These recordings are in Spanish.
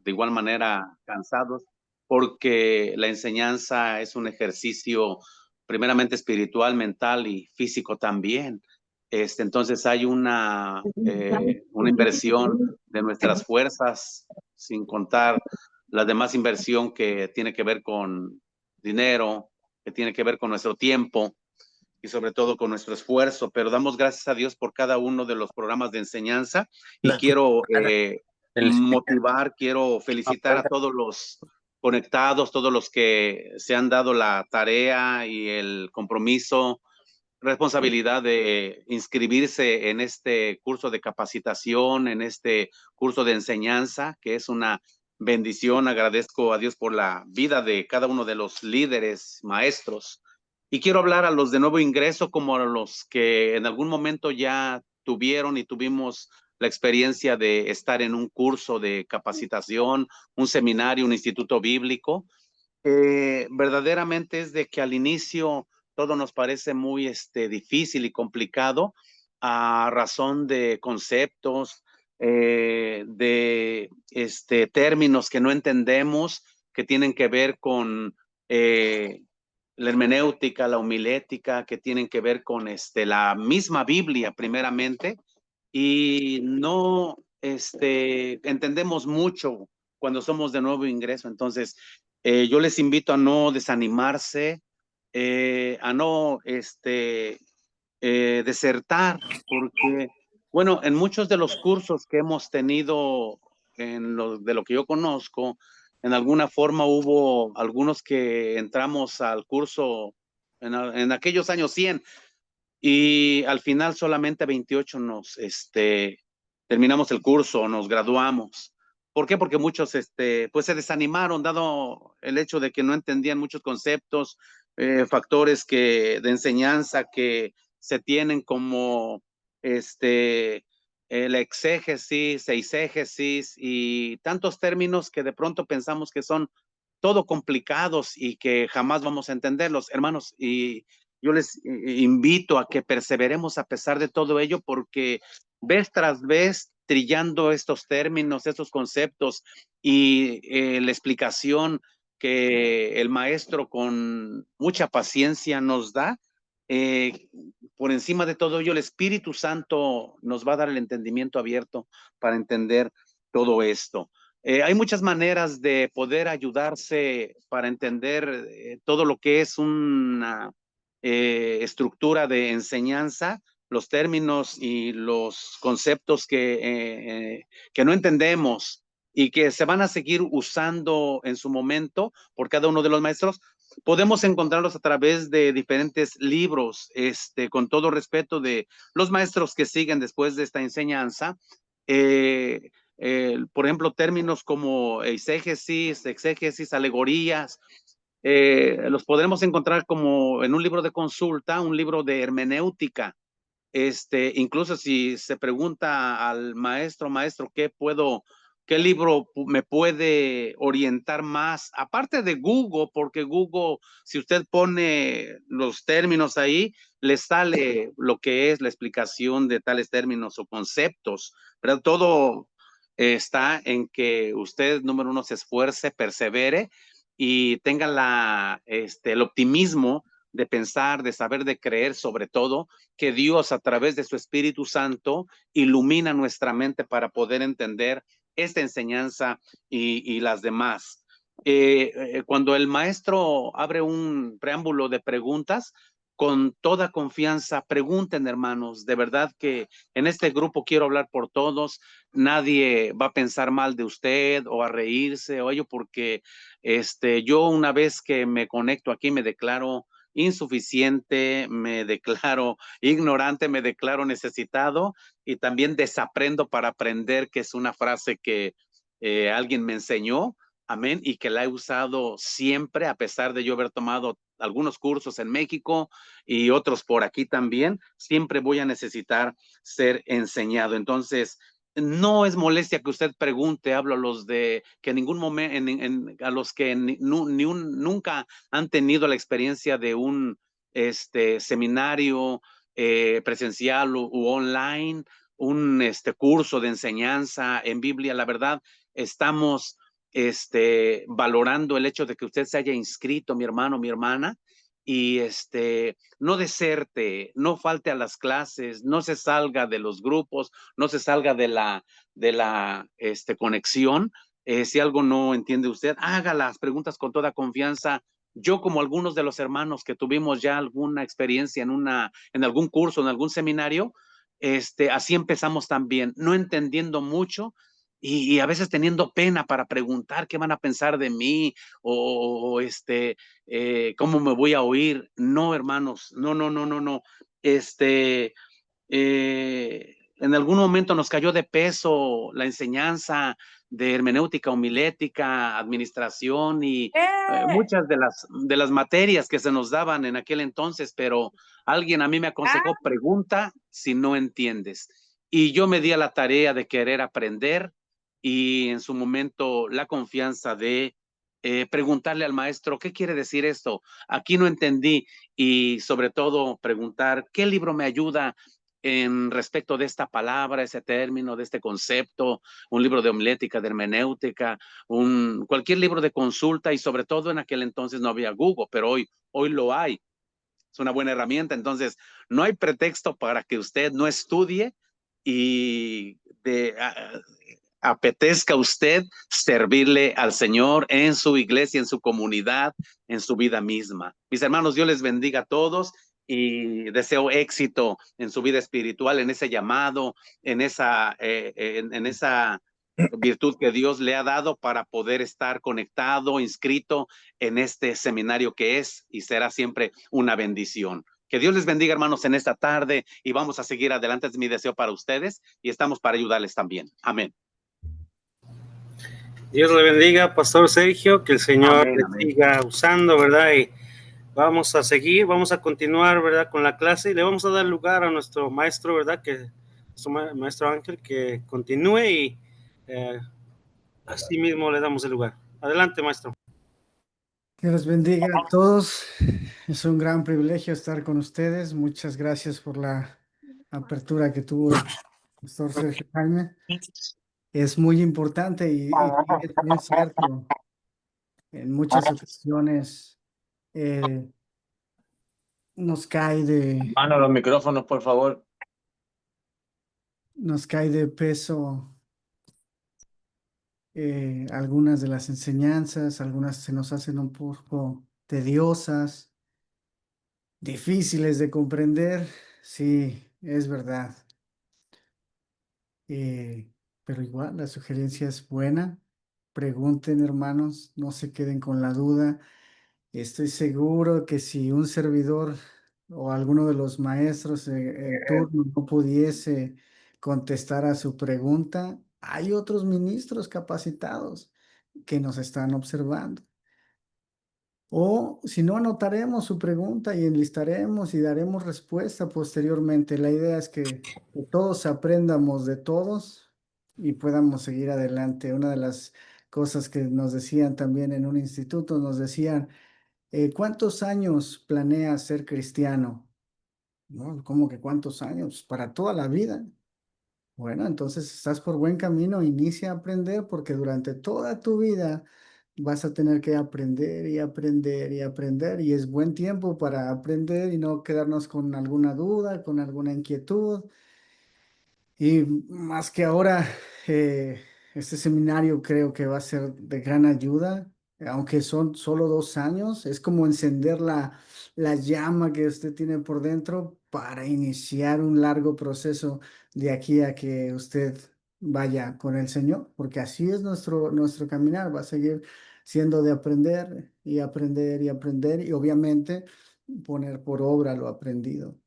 de igual manera cansados, porque la enseñanza es un ejercicio primeramente espiritual, mental y físico también. Entonces hay una inversión de nuestras fuerzas, sin contar la demás inversión que tiene que ver con dinero, que tiene que ver con nuestro tiempo y sobre todo con nuestro esfuerzo, pero damos gracias a Dios por cada uno de los programas de enseñanza y quiero motivar, quiero felicitar a todos los conectados, todos los que se han dado la tarea y el compromiso, responsabilidad de inscribirse en este curso de capacitación, en este curso de enseñanza, que es una bendición. Agradezco a Dios por la vida de cada uno de los líderes, maestros. Y quiero hablar a los de nuevo ingreso como a los que en algún momento ya tuvieron y tuvimos la experiencia de estar en un curso de capacitación, un seminario, un instituto bíblico. Verdaderamente es de que al inicio todo nos parece muy difícil y complicado a razón de conceptos, de términos que no entendemos, que tienen que ver con la hermenéutica, la homilética, que tienen que ver con la misma Biblia primeramente, y no entendemos mucho cuando somos de nuevo ingreso. Entonces, yo les invito a no desanimarse, a no desertar, porque, bueno, en muchos de los cursos que hemos tenido, de lo que yo conozco, en alguna forma hubo algunos que entramos al curso en aquellos años 100 y al final solamente 28 terminamos el curso, nos graduamos. ¿Por qué? Porque muchos pues se desanimaron, dado el hecho de que no entendían muchos conceptos, factores de enseñanza que se tienen como la exégesis, eisegesis y tantos términos que de pronto pensamos que son todo complicados y que jamás vamos a entenderlos, hermanos. Y yo les invito a que perseveremos a pesar de todo ello, porque vez tras vez, trillando estos términos, estos conceptos y la explicación que el maestro con mucha paciencia nos da, por encima de todo ello, el Espíritu Santo nos va a dar el entendimiento abierto para entender todo esto. Hay muchas maneras de poder ayudarse para entender todo lo que es una estructura de enseñanza, los términos y los conceptos que no entendemos y que se van a seguir usando en su momento por cada uno de los maestros. Podemos encontrarlos a través de diferentes libros, con todo respeto de los maestros que siguen después de esta enseñanza. Por ejemplo, términos como eisegesis, exégesis, alegorías, los podremos encontrar como en un libro de consulta, un libro de hermenéutica. Incluso si se pregunta al maestro, qué libro me puede orientar más? Aparte de Google, porque Google, si usted pone los términos ahí, le sale lo que es la explicación de tales términos o conceptos, pero todo está en que usted, número uno, se esfuerce, persevere y tenga el optimismo de pensar, de saber, de creer, sobre todo, que Dios a través de su Espíritu Santo ilumina nuestra mente para poder entender esta enseñanza y las demás. Cuando el maestro abre un preámbulo de preguntas, con toda confianza, pregunten, hermanos. De verdad que en este grupo quiero hablar por todos. Nadie va a pensar mal de usted o a reírse o ello, porque yo una vez que me conecto aquí me declaro insuficiente, me declaro ignorante, me declaro necesitado y también desaprendo para aprender, que es una frase que alguien me enseñó, amén, y que la he usado siempre, a pesar de yo haber tomado algunos cursos en México y otros por aquí también, siempre voy a necesitar ser enseñado. Entonces, no es molestia que usted pregunte, hablo a los de que en ningún momento, a los que nunca han tenido la experiencia de un seminario presencial u online, un curso de enseñanza en Biblia. La verdad, estamos valorando el hecho de que usted se haya inscrito, mi hermano, mi hermana, y no deserte, no falte a las clases, no se salga de los grupos, no se salga de la conexión. Si algo no entiende usted, haga las preguntas con toda confianza. Yo, como algunos de los hermanos que tuvimos ya alguna experiencia en algún curso, en algún seminario, así empezamos también, no entendiendo mucho y a veces teniendo pena para preguntar qué van a pensar de mí o cómo me voy a oír. No, hermanos, no, no, no, no, no. En algún momento nos cayó de peso la enseñanza de hermenéutica homilética, administración y muchas de las materias que se nos daban en aquel entonces, pero alguien a mí me aconsejó, pregunta si no entiendes. Y yo me di a la tarea de querer aprender y en su momento la confianza de preguntarle al maestro, ¿qué quiere decir esto? Aquí no entendí. Y sobre todo preguntar, ¿qué libro me ayuda en respecto de esta palabra, ese término, de este concepto? Un libro de homilética, de hermenéutica, cualquier libro de consulta, y sobre todo en aquel entonces no había Google, pero hoy lo hay. Es una buena herramienta. Entonces, no hay pretexto para que usted no estudie y apetezca a usted servirle al Señor en su iglesia, en su comunidad, en su vida misma. Mis hermanos, Dios les bendiga a todos y deseo éxito en su vida espiritual, en ese llamado, en esa virtud que Dios le ha dado para poder estar conectado, inscrito en este seminario que es y será siempre una bendición. Que Dios les bendiga, hermanos, en esta tarde y vamos a seguir adelante. Es mi deseo para ustedes y estamos para ayudarles también. Amén. Dios le bendiga, Pastor Sergio, que el Señor Amén, le amén. siga usando, ¿verdad? Y vamos a seguir, vamos a continuar, ¿verdad? Con la clase y le vamos a dar lugar a nuestro maestro, ¿verdad? Que nuestro maestro Ángel que continúe y así mismo le damos el lugar. Adelante, maestro. Que los bendiga a todos. Es un gran privilegio estar con ustedes. Muchas gracias por la apertura que tuvo el pastor Sergio Jaime. Es muy importante y es bien cierto. En muchas ocasiones nos cae Mano, los micrófonos, por favor. nos cae de peso algunas de las enseñanzas, algunas se nos hacen un poco tediosas, difíciles de comprender. Sí, es verdad. Pero igual, la sugerencia es buena. Pregunten, hermanos, no se queden con la duda. Estoy seguro que si un servidor o alguno de los maestros en turno no pudiese contestar a su pregunta, hay otros ministros capacitados que nos están observando. O si no, anotaremos su pregunta y enlistaremos y daremos respuesta posteriormente. La idea es que todos aprendamos de todos y podamos seguir adelante. Una de las cosas que nos decían también en un instituto, nos decían, ¿cuántos años planeas ser cristiano? No, ¿cómo que cuántos años? Para toda la vida. Bueno, entonces estás por buen camino, inicia a aprender porque durante toda tu vida vas a tener que aprender y aprender y aprender y es buen tiempo para aprender y no quedarnos con alguna duda, con alguna inquietud. Y más que ahora, este seminario creo que va a ser de gran ayuda, aunque son solo 2 años, es como encender la llama que usted tiene por dentro para iniciar un largo proceso de aquí a que usted vaya con el Señor, porque así es nuestro caminar, va a seguir siendo de aprender y aprender y aprender y obviamente poner por obra lo aprendido.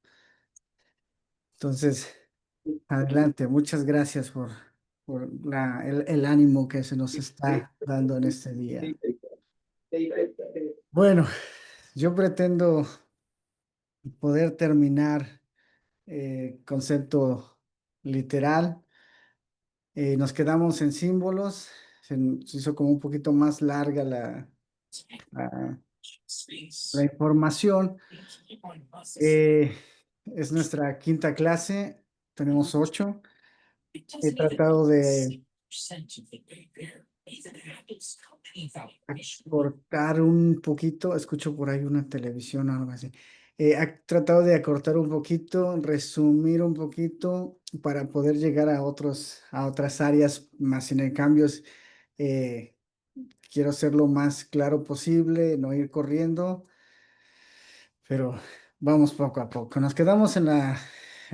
Entonces, adelante, muchas gracias por el ánimo que se nos está dando en este día. Bueno, yo pretendo poder terminar concepto literal. Nos quedamos en símbolos, se hizo como un poquito más larga la, la información. Es nuestra quinta clase, tenemos 8. He tratado de Acortar un poquito, escucho por ahí una televisión o algo así. Ha tratado de acortar un poquito, resumir un poquito para poder llegar a otras áreas más sin cambios. eh, Quiero ser lo más claro posible, no ir corriendo, pero vamos poco a poco. Nos quedamos en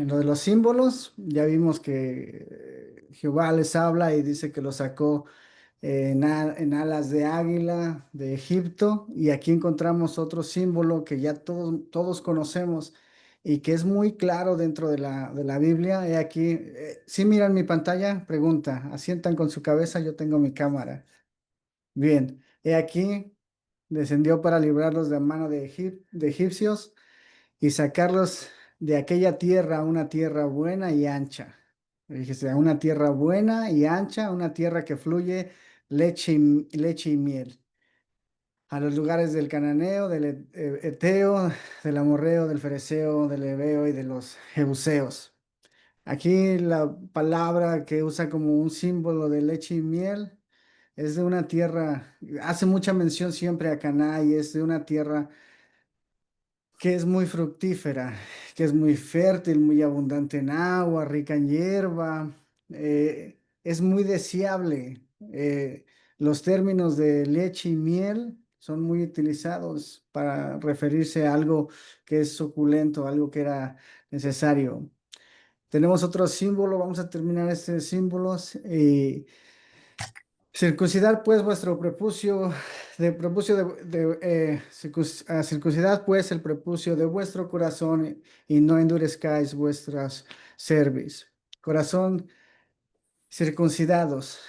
lo de los símbolos. Ya vimos que Jehová les habla y dice que lo sacó en alas de águila de Egipto, y aquí encontramos otro símbolo que ya todos conocemos y que es muy claro dentro de la Biblia. He aquí, ¿sí miran mi pantalla? Pregunta, asientan con su cabeza, yo tengo mi cámara. Bien, he aquí, descendió para librarlos de la mano de egipcios y sacarlos de aquella tierra a una tierra buena y ancha. Fíjese, a una tierra buena y ancha, una tierra que fluye leche y miel. A los lugares del cananeo, del eteo, del amorreo, del fereceo, del heveo y de los jebuseos. Aquí la palabra que usa como un símbolo de leche y miel es de una tierra, hace mucha mención siempre a Caná, y es de una tierra que es muy fructífera, que es muy fértil, muy abundante en agua, rica en hierba, es muy deseable. Los términos de leche y miel son muy utilizados para referirse a algo que es suculento, algo que era necesario. Tenemos otro símbolo, vamos a terminar este símbolos. Circuncidad pues vuestro prepucio, circuncidad pues el prepucio de vuestro corazón y no endurezcáis vuestras cerviz. Corazón circuncidados.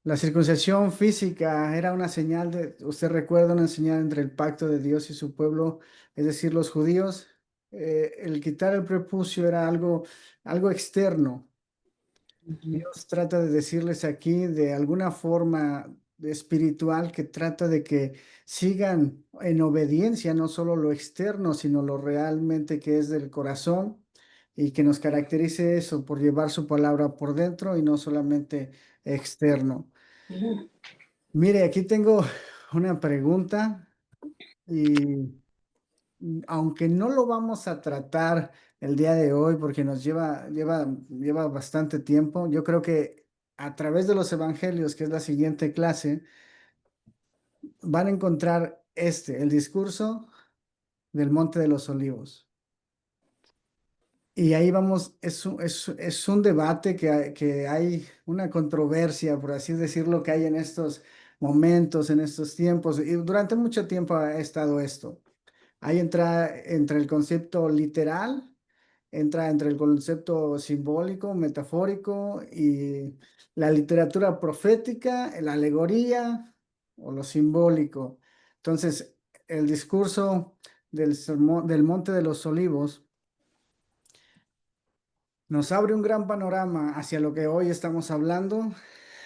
La circuncisión física era una señal usted recuerda, una señal entre el pacto de Dios y su pueblo, es decir, los judíos. El quitar el prepucio era algo externo. Dios trata de decirles aquí de alguna forma espiritual, que trata de que sigan en obediencia, no solo lo externo, sino lo realmente que es del corazón, y que nos caracterice eso por llevar su palabra por dentro y no solamente externo. Mire, aquí tengo una pregunta, y aunque no lo vamos a tratar el día de hoy porque nos lleva bastante tiempo, yo creo que a través de los evangelios, que es la siguiente clase, van a encontrar el discurso del Monte de los Olivos. Y ahí vamos, es un debate que hay una controversia, por así decirlo, que hay en estos momentos, en estos tiempos, y durante mucho tiempo ha estado esto. Ahí entra entre el concepto literal, entra entre el concepto simbólico, metafórico, y la literatura profética, la alegoría o lo simbólico. Entonces, el discurso del sermón del Monte de los Olivos nos abre un gran panorama hacia lo que hoy estamos hablando,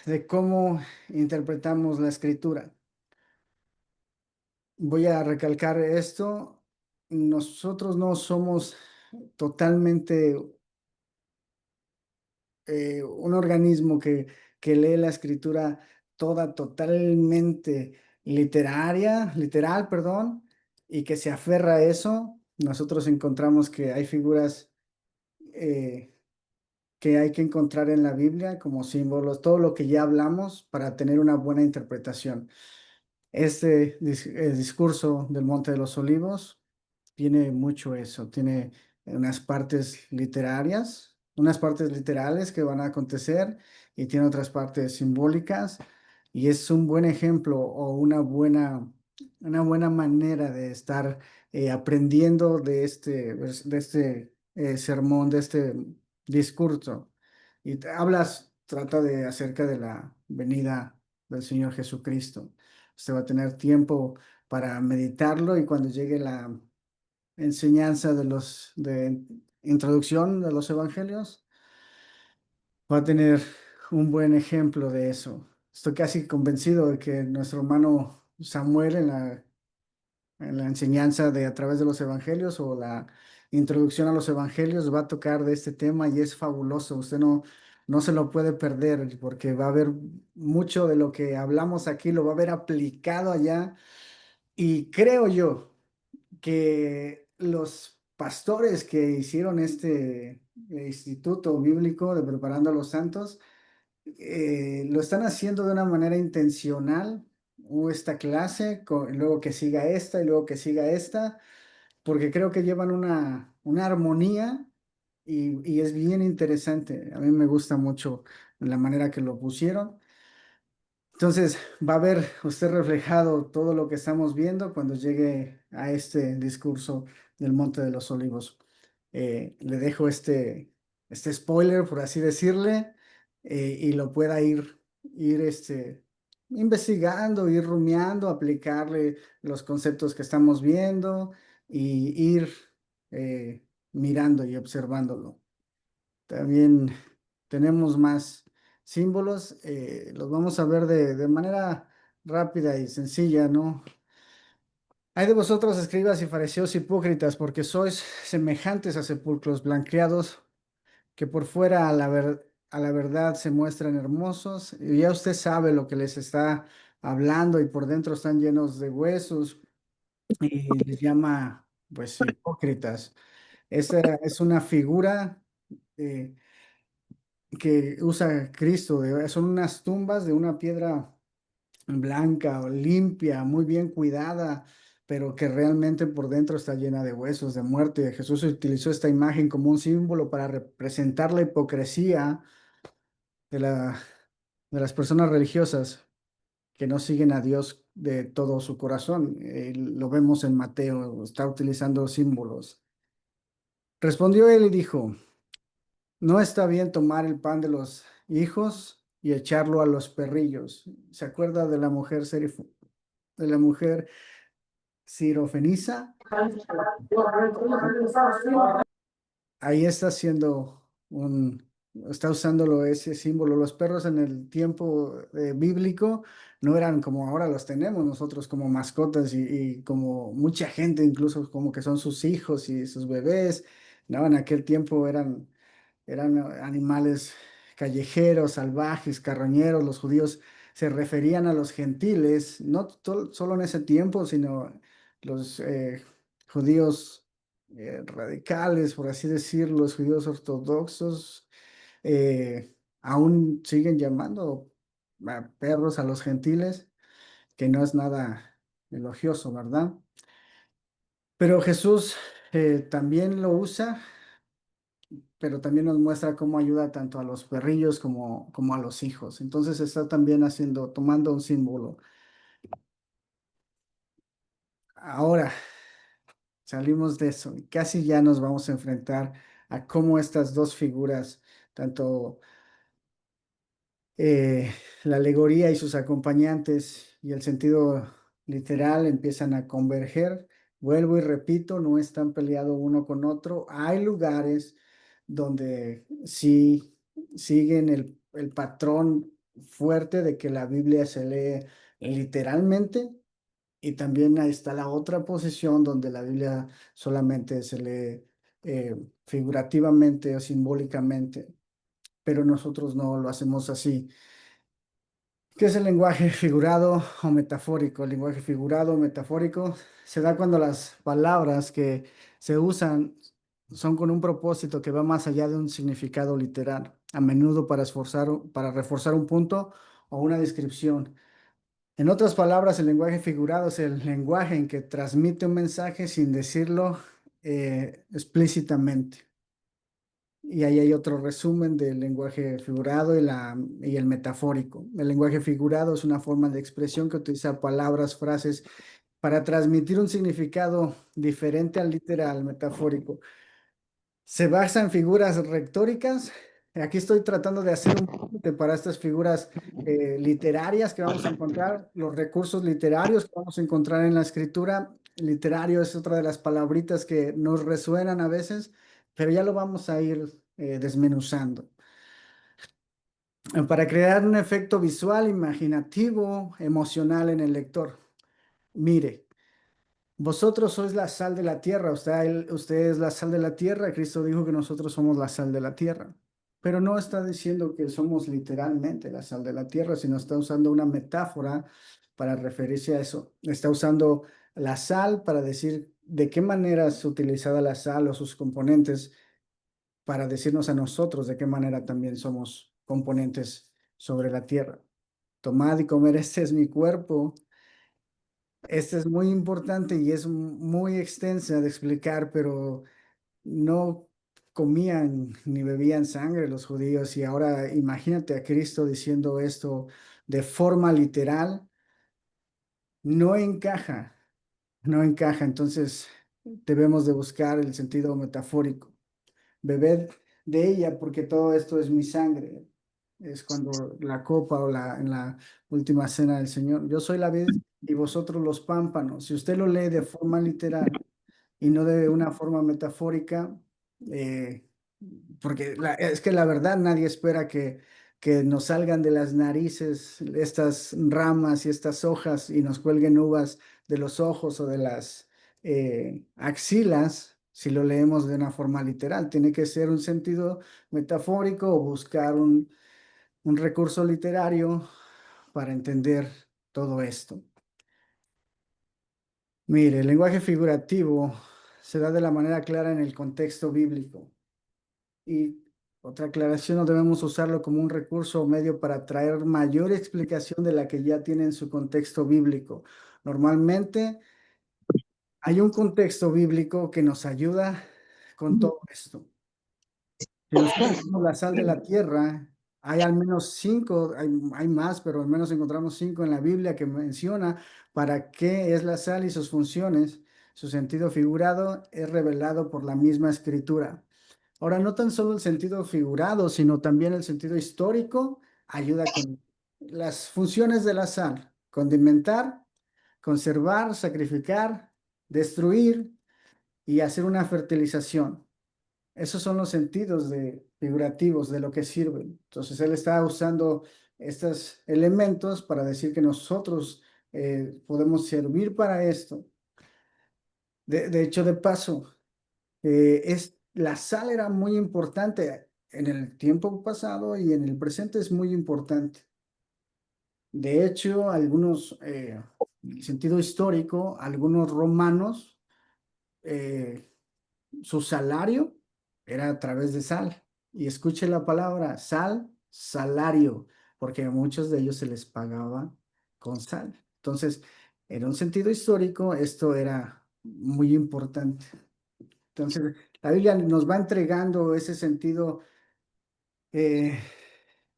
de cómo interpretamos la escritura. Voy a recalcar esto: nosotros no somos totalmente un organismo que lee la escritura toda totalmente literal, perdón, y que se aferra a eso. Nosotros encontramos que hay figuras eh, que hay que encontrar en la Biblia como símbolos, todo lo que ya hablamos para tener una buena interpretación. El discurso del Monte de los Olivos tiene mucho eso, tiene unas partes literarias, unas partes literales que van a acontecer, y tiene otras partes simbólicas, y es un buen ejemplo o una buena manera de estar aprendiendo de este sermón, de este discurso. Y trata de acerca de la venida del Señor Jesucristo. Usted va a tener tiempo para meditarlo, y cuando llegue la enseñanza de introducción de los evangelios, va a tener un buen ejemplo de eso. Estoy casi convencido de que nuestro hermano Samuel en la enseñanza de a través de los evangelios, o la introducción a los evangelios, va a tocar de este tema, y es fabuloso. Usted no se lo puede perder porque va a haber mucho de lo que hablamos aquí, lo va a ver aplicado allá. Y creo yo que los pastores que hicieron este instituto bíblico de Preparando a los Santos, lo están haciendo de una manera intencional, o esta clase, luego que siga esta y luego que siga esta, porque creo que llevan una armonía y es bien interesante. A mí me gusta mucho la manera que lo pusieron. Entonces, va a ver usted reflejado todo lo que estamos viendo cuando llegue a este discurso del Monte de los Olivos. Le dejo este spoiler, por así decirle, y lo pueda ir investigando, ir rumiando, aplicarle los conceptos que estamos viendo y ir mirando y observándolo. También tenemos más símbolos, los vamos a ver de manera rápida y sencilla, ¿no? Hay de vosotros, escribas y fariseos hipócritas, porque sois semejantes a sepulcros blanqueados, que por fuera a la verdad se muestran hermosos, y ya usted sabe lo que les está hablando, y por dentro están llenos de huesos, y les llama, pues, hipócritas. Esta es una figura eh, que usa Cristo. Son unas tumbas de una piedra blanca o limpia, muy bien cuidada, pero que realmente por dentro está llena de huesos, de muerte. Jesús utilizó esta imagen como un símbolo para representar la hipocresía de de las personas religiosas que no siguen a Dios de todo su corazón. Lo vemos en Mateo, está utilizando símbolos. Respondió él y dijo: No está bien tomar el pan de los hijos y echarlo a los perrillos. ¿Se acuerda de la mujer de la mujer sirofenisa? Ahí está haciendo está usándolo ese símbolo. Los perros en el tiempo bíblico no eran como ahora los tenemos nosotros como mascotas y como mucha gente incluso como que son sus hijos y sus bebés. No, en aquel tiempo eran animales callejeros, salvajes, carroñeros. Los judíos se referían a los gentiles, no solo en ese tiempo, sino los judíos radicales, por así decirlo, los judíos ortodoxos, aún siguen llamando a perros a los gentiles, que no es nada elogioso, ¿verdad? Pero Jesús también lo usa, pero también nos muestra cómo ayuda tanto a los perrillos como a los hijos. Entonces está también tomando un símbolo. Ahora salimos de eso y casi ya nos vamos a enfrentar a cómo estas dos figuras, tanto la alegoría y sus acompañantes y el sentido literal, empiezan a converger. Vuelvo y repito, no están peleados uno con otro. Hay lugares donde sí siguen el patrón fuerte de que la Biblia se lee literalmente, y también ahí está la otra posición donde la Biblia solamente se lee figurativamente o simbólicamente, pero nosotros no lo hacemos así. ¿Qué es el lenguaje figurado o metafórico? El lenguaje figurado o metafórico se da cuando las palabras que se usan son con un propósito que va más allá de un significado literal, a menudo para reforzar un punto o una descripción. En otras palabras, el lenguaje figurado es el lenguaje en que transmite un mensaje sin decirlo explícitamente. Y ahí hay otro resumen del lenguaje figurado y el metafórico. El lenguaje figurado es una forma de expresión que utiliza palabras, frases para transmitir un significado diferente al literal metafórico. Se basa en figuras retóricas. Aquí estoy tratando de hacer un puente para estas figuras literarias que vamos a encontrar, los recursos literarios que vamos a encontrar en la escritura. Literario es otra de las palabritas que nos resuenan a veces, pero ya lo vamos a ir desmenuzando. Para crear un efecto visual, imaginativo, emocional en el lector. Mire, vosotros sois la sal de la tierra, usted es la sal de la tierra. Cristo dijo que nosotros somos la sal de la tierra. pero no está diciendo que somos literalmente la sal de la tierra, sino está usando una metáfora para referirse a eso. Está usando la sal para decir de qué manera es utilizada la sal o sus componentes para decirnos a nosotros de qué manera también somos componentes sobre la tierra. Tomad y comer, este es mi cuerpo. Este es muy importante y es muy extensa de explicar, pero no comían ni bebían sangre los judíos y ahora imagínate a Cristo diciendo esto de forma literal, no encaja, no encaja. Entonces debemos de buscar el sentido metafórico. Bebed de ella porque todo esto es mi sangre. Es cuando la copa o en la última cena del Señor. Yo soy la vid y vosotros los pámpanos. Si usted lo lee de forma literal, y no de una forma metafórica, eh, porque es que la verdad nadie espera que nos salgan de las narices estas ramas y estas hojas y nos cuelguen uvas de los ojos o de las axilas, si lo leemos de una forma literal. Tiene que ser un sentido metafórico o buscar un recurso literario para entender todo esto. Mire, el lenguaje figurativo se da de la manera clara en el contexto bíblico. Y otra aclaración, no debemos usarlo como un recurso o medio para traer mayor explicación de la que ya tiene en su contexto bíblico. Normalmente hay un contexto bíblico que nos ayuda con todo esto. Si nosotros somos la sal de la tierra, hay al menos 5, hay más, pero al menos encontramos 5 en la Biblia que menciona para qué es la sal y sus funciones. Su sentido figurado es revelado por la misma escritura. Ahora, no tan solo el sentido figurado, sino también el sentido histórico ayuda con las funciones de la sal: condimentar, conservar, sacrificar, destruir y hacer una fertilización. Esos son los sentidos figurativos de lo que sirven. Entonces, él está usando estos elementos para decir que nosotros podemos servir para esto. De hecho, de paso, la sal era muy importante en el tiempo pasado y en el presente es muy importante. De hecho, en sentido histórico, algunos romanos, eh, su salario era a través de sal. Y escuche la palabra sal, salario, porque a muchos de ellos se les pagaba con sal. Entonces, en un sentido histórico, esto era muy importante. Entonces, la Biblia nos va entregando ese sentido eh,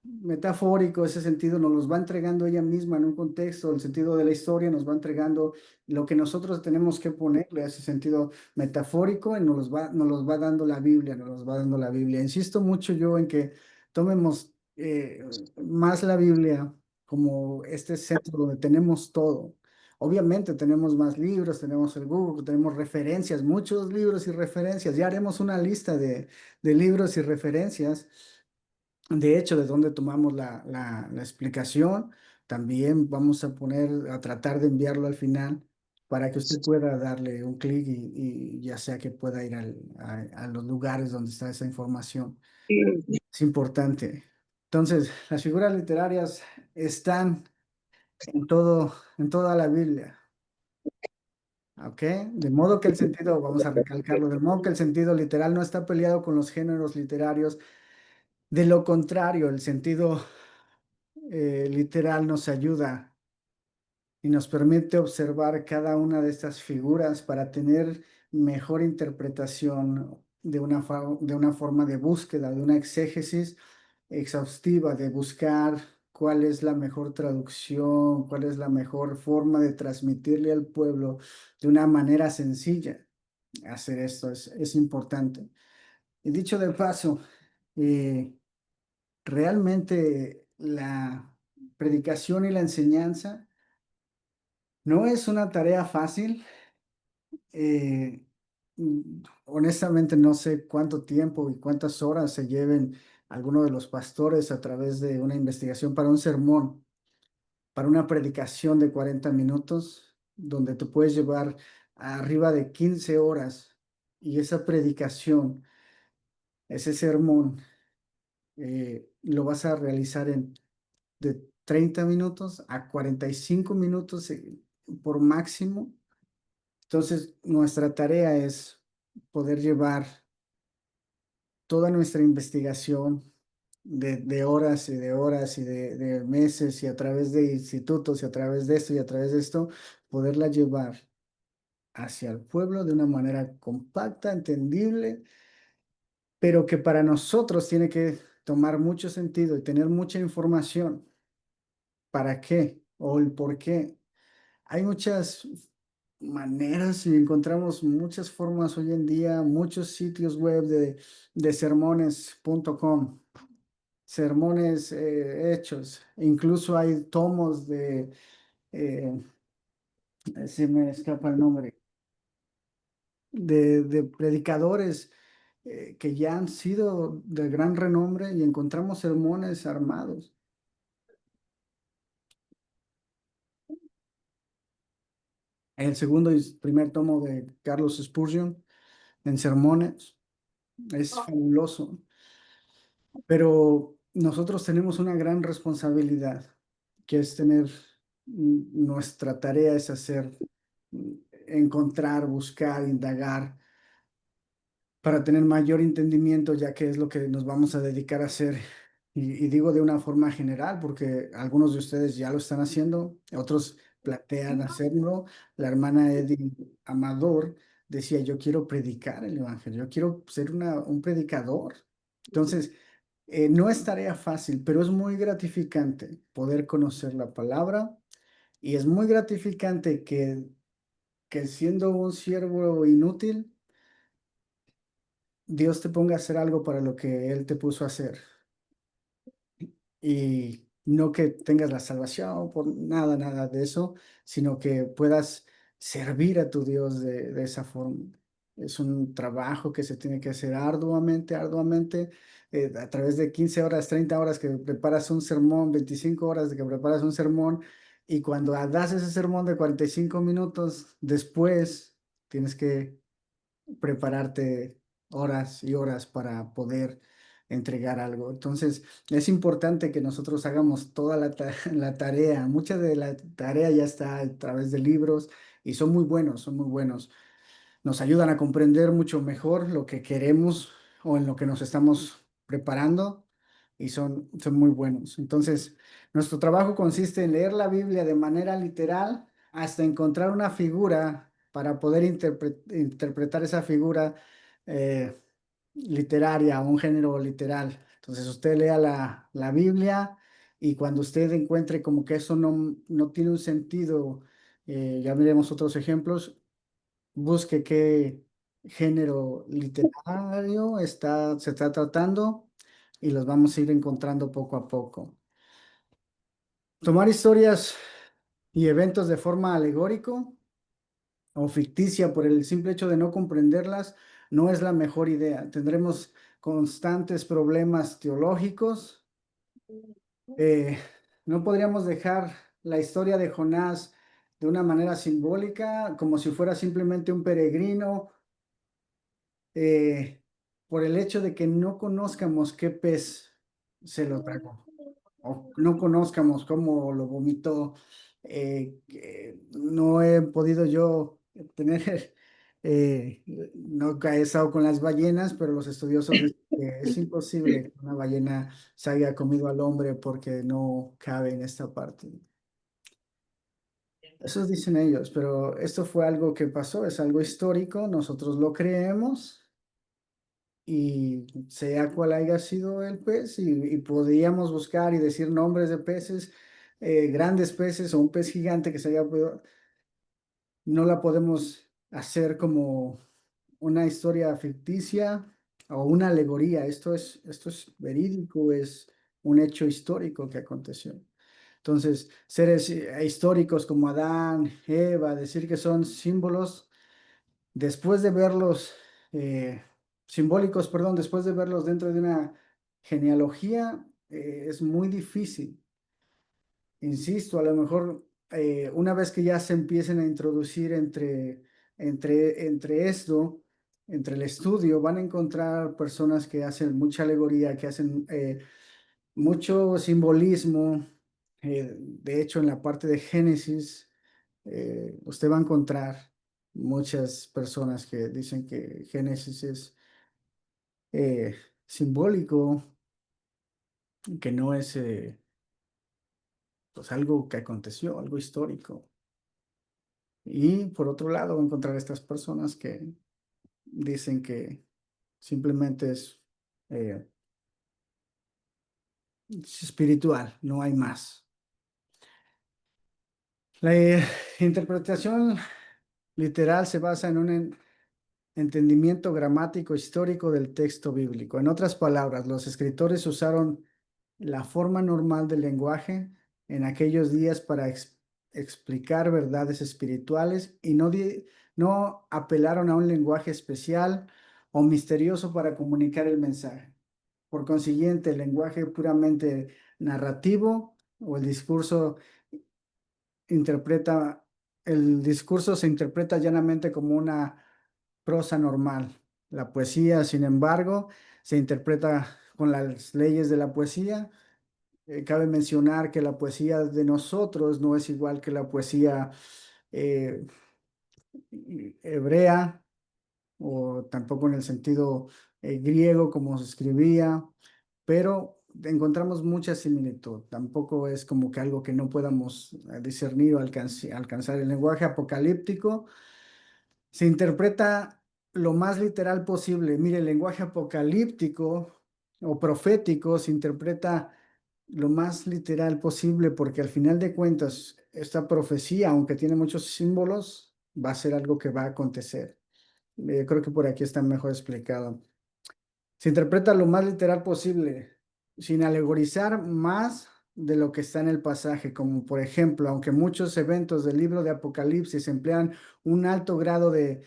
metafórico, ese sentido nos los va entregando ella misma en un contexto, el sentido de la historia nos va entregando lo que nosotros tenemos que ponerle a ese sentido metafórico y nos los va dando la Biblia, nos los va dando la Biblia. Insisto mucho yo en que tomemos más la Biblia como este centro donde tenemos todo. Obviamente tenemos más libros, tenemos el Google, tenemos referencias, muchos libros y referencias. Ya haremos una lista de libros y referencias, de hecho, de dónde tomamos la explicación. También vamos a tratar de enviarlo al final para que usted pueda darle un clic y ya sea que pueda ir a los lugares donde está esa información. Es importante. Entonces, las figuras literarias están en toda la Biblia. ¿Ok? De modo que el sentido, vamos a recalcarlo, de modo que el sentido literal no está peleado con los géneros literarios. De lo contrario, el sentido literal nos ayuda y nos permite observar cada una de estas figuras para tener mejor interpretación de una forma de búsqueda, de una exégesis exhaustiva, de buscar cuál es la mejor traducción, cuál es la mejor forma de transmitirle al pueblo de una manera sencilla. Hacer esto es importante. Y dicho de paso, eh, realmente la predicación y la enseñanza no es una tarea fácil. Eh, Honestamente no sé cuánto tiempo y cuántas horas se lleven algunos de los pastores a través de una investigación para un sermón, para una predicación de 40 minutos, donde te puedes llevar arriba de 15 horas y esa predicación, ese sermón lo vas a realizar en de 30 minutos a 45 minutos por máximo. Entonces, nuestra tarea es poder llevar toda nuestra investigación de horas y de horas y de meses y a través de institutos y a través de esto y a través de esto, poderla llevar hacia el pueblo de una manera compacta, entendible, pero que para nosotros tiene que tomar mucho sentido y tener mucha información. ¿Para qué? O el por qué. Hay muchas maneras y encontramos muchas formas hoy en día, muchos sitios web de sermones.com, sermones hechos, incluso hay tomos eh, se me escapa el nombre, de predicadores que ya han sido de gran renombre y encontramos sermones armados. El segundo y primer tomo de Carlos Spurgeon en sermones es fabuloso, pero nosotros tenemos una gran responsabilidad, que es tener, nuestra tarea es hacer, encontrar, buscar, indagar para tener mayor entendimiento, ya que es lo que nos vamos a dedicar a hacer. Y digo de una forma general, porque algunos de ustedes ya lo están haciendo, otros plantean hacerlo. La hermana Eddie Amador decía, yo quiero predicar el evangelio, yo quiero ser un predicador. Entonces, no es tarea fácil, pero es muy gratificante poder conocer la palabra y es muy gratificante que siendo un siervo inútil, Dios te ponga a hacer algo para lo que Él te puso a hacer. Y no que tengas la salvación por nada, nada de eso, sino que puedas servir a tu Dios de esa forma. Es un trabajo que se tiene que hacer arduamente, arduamente, a través de 15 horas, 30 horas que preparas un sermón, 25 horas de que preparas un sermón, y cuando das ese sermón de 45 minutos, después tienes que prepararte horas y horas para poder entregar algo. Entonces, es importante que nosotros hagamos toda la tarea. Mucha de la tarea ya está a través de libros y son muy buenos, son muy buenos. Nos ayudan a comprender mucho mejor lo que queremos o en lo que nos estamos preparando y son muy buenos. Entonces, nuestro trabajo consiste en leer la Biblia de manera literal hasta encontrar una figura para poder interpretar esa figura eh, literaria, un género literal. Entonces, usted lea la Biblia y cuando usted encuentre como que eso no tiene un sentido, ya veremos otros ejemplos, busque qué género literario se está tratando y los vamos a ir encontrando poco a poco. Tomar historias y eventos de forma alegórico o ficticia por el simple hecho de no comprenderlas no es la mejor idea. Tendremos constantes problemas teológicos. Eh, no podríamos dejar la historia de Jonás de una manera simbólica, como si fuera simplemente un peregrino eh, por el hecho de que no conozcamos qué pez se lo tragó o no conozcamos cómo lo vomitó. Que no he podido yo tener, nunca he estado con las ballenas, pero los estudiosos dicen que es imposible que una ballena se haya comido al hombre porque no cabe en esta parte. Eso dicen ellos, pero esto fue algo que pasó, es algo histórico, nosotros lo creemos y sea cual haya sido el pez, y podríamos buscar y decir nombres de peces, grandes peces o un pez gigante que se haya podido, no la podemos hacer como una historia ficticia o una alegoría. Esto es verídico, es un hecho histórico que aconteció. Entonces, seres históricos como Adán, Eva, decir que son símbolos después de verlos, simbólicos, perdón, después de verlos dentro de una genealogía, es muy difícil. Insisto, a lo mejor una vez que ya se empiecen a introducir entre esto, entre el estudio van a encontrar personas que hacen mucha alegoría, que hacen mucho simbolismo. De hecho, en la parte de Génesis, usted va a encontrar muchas personas que dicen que Génesis es simbólico, que no es pues algo que aconteció, algo histórico. Y por otro lado, va a encontrar estas personas que dicen que simplemente eh, es espiritual, no hay más. La interpretación literal se basa en un entendimiento gramático histórico del texto bíblico. En otras palabras, los escritores usaron la forma normal del lenguaje en aquellos días para explicar verdades espirituales y no apelaron a un lenguaje especial o misterioso para comunicar el mensaje. Por consiguiente, el lenguaje puramente narrativo o interpreta, el discurso se interpreta llanamente como una prosa normal. La poesía, sin embargo, se interpreta con las leyes de la poesía. Cabe mencionar que la poesía de nosotros no es igual que la poesía eh, hebrea o tampoco en el sentido griego como se escribía, pero encontramos mucha similitud. Tampoco es como que algo que no podamos discernir o alcanzar. El lenguaje apocalíptico se interpreta lo más literal posible. Mire, el lenguaje apocalíptico o profético se interpreta lo más literal posible porque al final de cuentas, esta profecía, aunque tiene muchos símbolos, va a ser algo que va a acontecer. Creo que por aquí está mejor explicado. Se interpreta lo más literal posible, sin alegorizar más de lo que está en el pasaje, como por ejemplo, aunque muchos eventos del libro de Apocalipsis emplean un alto grado de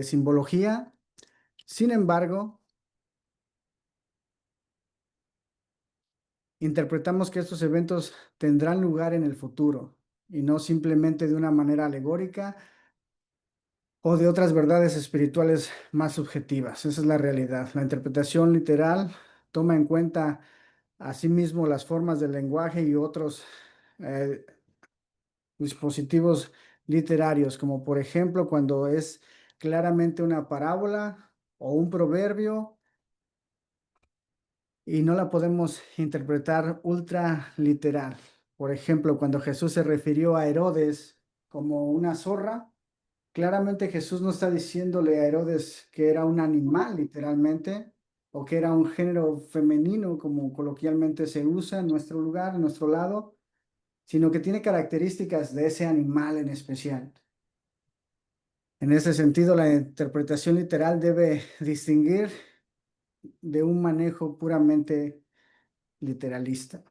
simbología, sin embargo, interpretamos que estos eventos tendrán lugar en el futuro y no simplemente de una manera alegórica o de otras verdades espirituales más subjetivas. Esa es la realidad. La interpretación literal toma en cuenta asimismo las formas del lenguaje y otros eh, dispositivos literarios, como por ejemplo cuando es claramente una parábola o un proverbio y no la podemos interpretar ultra literal. Por ejemplo, cuando Jesús se refirió a Herodes como una zorra, claramente Jesús no está diciéndole a Herodes que era un animal, literalmente, o que era un género femenino, como coloquialmente se usa en nuestro lugar, en nuestro lado, sino que tiene características de ese animal en especial. En ese sentido, la interpretación literal debe distinguir de un manejo puramente literalista.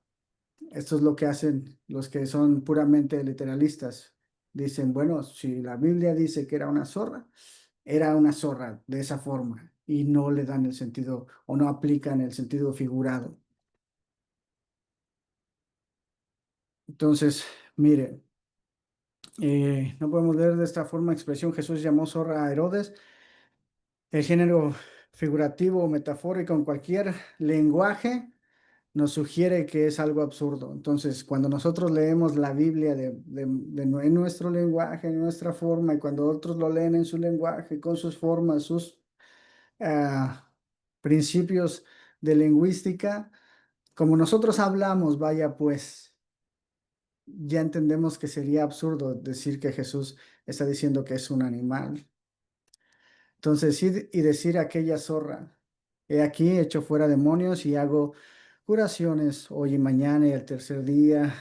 Esto es lo que hacen los que son puramente literalistas. Dicen, bueno, si la Biblia dice que era una zorra de esa forma y no le dan el sentido o no aplican el sentido figurado. Entonces, mire, no podemos leer de esta forma expresión Jesús llamó zorra a Herodes. El género figurativo o metafórico en cualquier lenguaje nos sugiere que es algo absurdo. Entonces, cuando nosotros leemos la Biblia en nuestro lenguaje, en nuestra forma, y cuando otros lo leen en su lenguaje, con sus formas, sus ah, principios de lingüística, como nosotros hablamos, vaya pues, ya entendemos que sería absurdo decir que Jesús está diciendo que es un animal. Entonces, y decir aquella zorra, he aquí hecho fuera demonios y hago curaciones hoy y mañana y al tercer día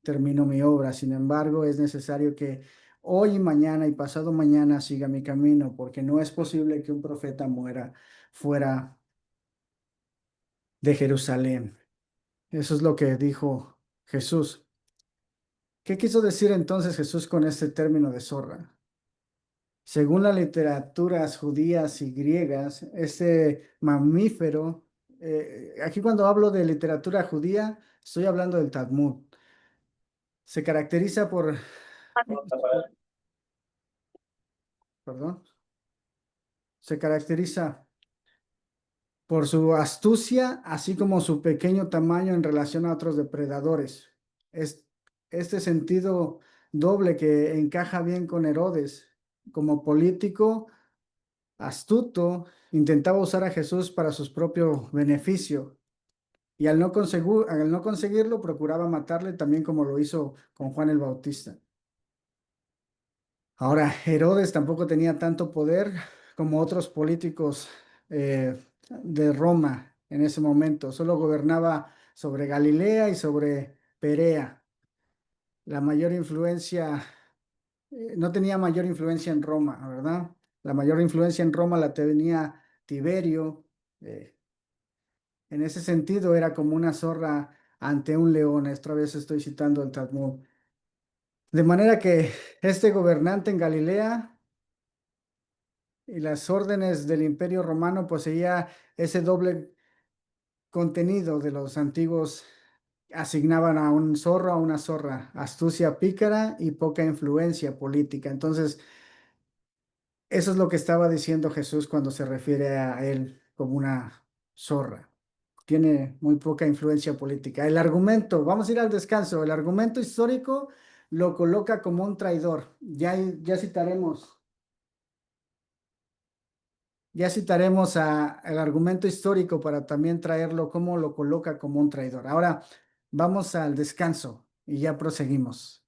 termino mi obra. Sin embargo, es necesario que hoy y mañana y pasado mañana siga mi camino, porque no es posible que un profeta muera fuera de Jerusalén. Eso es lo que dijo Jesús. ¿Qué quiso decir entonces Jesús con este término de zorra? Según las literaturas judías y griegas, este mamífero, aquí cuando hablo de literatura judía, estoy hablando del Talmud. Se caracteriza perdón, se caracteriza por su astucia, así como su pequeño tamaño en relación a otros depredadores. Este sentido doble que encaja bien con Herodes. Como político astuto, intentaba usar a Jesús para su propio beneficio. Y al no conseguirlo, procuraba matarle también como lo hizo con Juan el Bautista. Ahora, Herodes tampoco tenía tanto poder como otros políticos de Roma en ese momento. Solo gobernaba sobre Galilea y sobre Perea. La mayor influencia, no tenía mayor influencia en Roma, ¿verdad? La mayor influencia en Roma la tenía Tiberio. En ese sentido, era como una zorra ante un león. Esta vez estoy citando el Talmud. De manera que este gobernante en Galilea y las órdenes del Imperio Romano poseía ese doble contenido de los antiguos. Asignaban a un zorro, a una zorra, astucia pícara y poca influencia política. Entonces, eso es lo que estaba diciendo Jesús cuando se refiere a él como una zorra. Tiene muy poca influencia política. El argumento, vamos a ir al descanso, el argumento histórico lo coloca como un traidor. Ya citaremos. Ya citaremos el argumento histórico para también traerlo, cómo lo coloca como un traidor. Ahora vamos al descanso y ya proseguimos.